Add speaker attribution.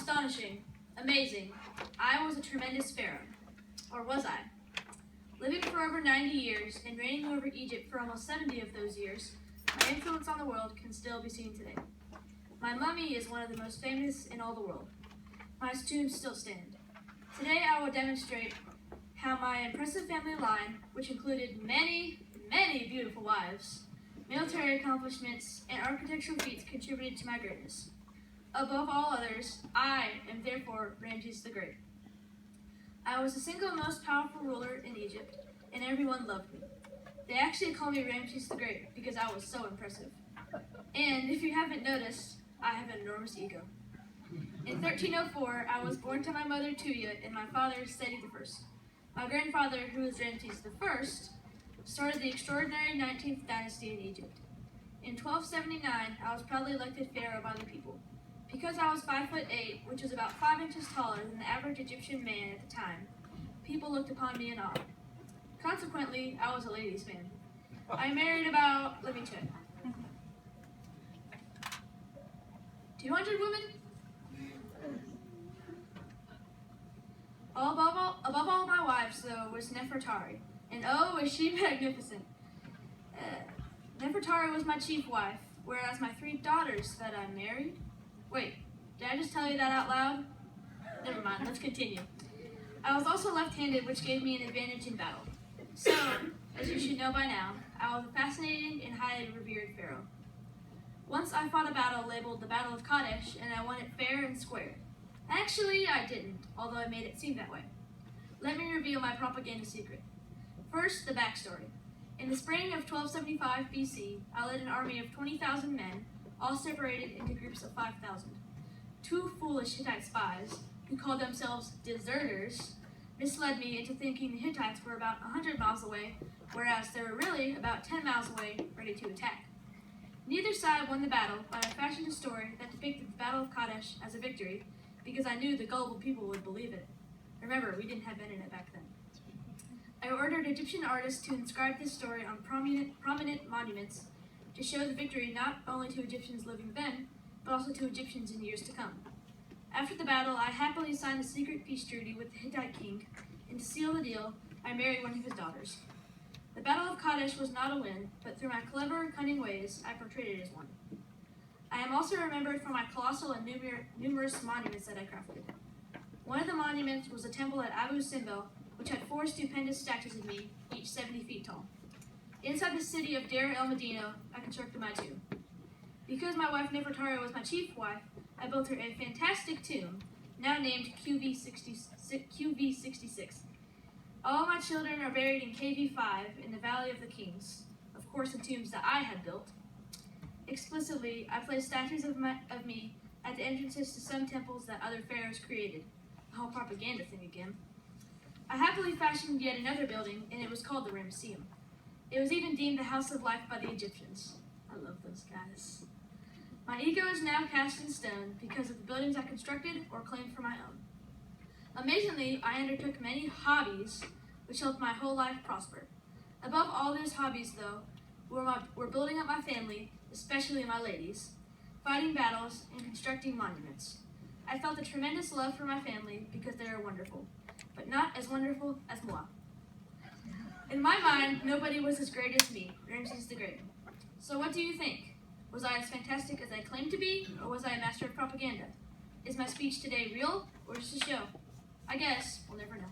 Speaker 1: Astonishing. Amazing. I was a tremendous pharaoh. Or was I? Living for over 90 years and reigning over Egypt for almost 70 of those years, my influence on the world can still be seen today. My mummy is one of the most famous in all the world. My tombs still stand. Today I will demonstrate how my impressive family line, which included many, many beautiful wives, military accomplishments, and architectural feats contributed to my greatness. Above all others, I am therefore Rameses the Great. I was the single most powerful ruler in Egypt, and everyone loved me. They actually call me Rameses the Great because I was so impressive. And if you haven't noticed, I have an enormous ego. In 1304, I was born to my mother Tuya and my father Seti I. My grandfather, who was Ramses I, started the extraordinary 19th dynasty in Egypt. In 1279, I was proudly elected pharaoh by the people. Because I was 5'8", which is about 5 inches taller than the average Egyptian man at the time, people looked upon me in awe. Consequently, I was a ladies' man. I married about, let me check, 200 women? Above all my wives, though, was Nefertari, and oh, was she magnificent. Nefertari was my chief wife, whereas my 3 daughters that I married... Wait, did I just tell you that out loud? Never mind, let's continue. I was also left-handed, which gave me an advantage in battle. So, as you should know by now, I was a fascinating and highly revered pharaoh. Once I fought a battle labeled the Battle of Kadesh, and I won it fair and square. Actually, I didn't, although I made it seem that way. Let me reveal my propaganda secret. First, the backstory. In the spring of 1275 BC, I led an army of 20,000 men, all separated into groups of 5,000. 2 foolish Hittite spies, who called themselves deserters, misled me into thinking the Hittites were about 100 miles away, whereas they were really about 10 miles away, ready to attack. Neither side won the battle, but I fashioned a story that depicted the Battle of Kadesh as a victory, because I knew the gullible people would believe it. Remember, we didn't have internet back then. I ordered Egyptian artists to inscribe this story on prominent monuments to show the victory not only to Egyptians living then, but also to Egyptians in years to come. After the battle, I happily signed a secret peace treaty with the Hittite king, and to seal the deal, I married one of his daughters. The Battle of Kadesh was not a win, but through my clever, cunning ways, I portrayed it as one. I am also remembered for my colossal and numerous monuments that I crafted. One of the monuments was a temple at Abu Simbel, which had 4 stupendous statues of me, each 70 feet tall. Inside the city of Deir el Medina, I constructed my tomb. Because my wife Nefertari was my chief wife, I built her a fantastic tomb, now named QV66. All my children are buried in KV5 in the Valley of the Kings, of course the tombs that I had built. Explicitly, I placed statues of me at the entrances to some temples that other pharaohs created. The whole propaganda thing again. I happily fashioned yet another building, and it was called the Ramesseum. It was even deemed the House of Life by the Egyptians. I love those guys. My ego is now cast in stone because of the buildings I constructed or claimed for my own. Amazingly, I undertook many hobbies which helped my whole life prosper. Above all those hobbies, though, were building up my family, especially my ladies, fighting battles, and constructing monuments. I felt a tremendous love for my family because they are wonderful, but not as wonderful as moi. In my mind, nobody was as great as me, Rameses the Great. So what do you think? Was I as fantastic as I claimed to be, or was I a master of propaganda? Is my speech today real, or just a show? I guess we'll never know.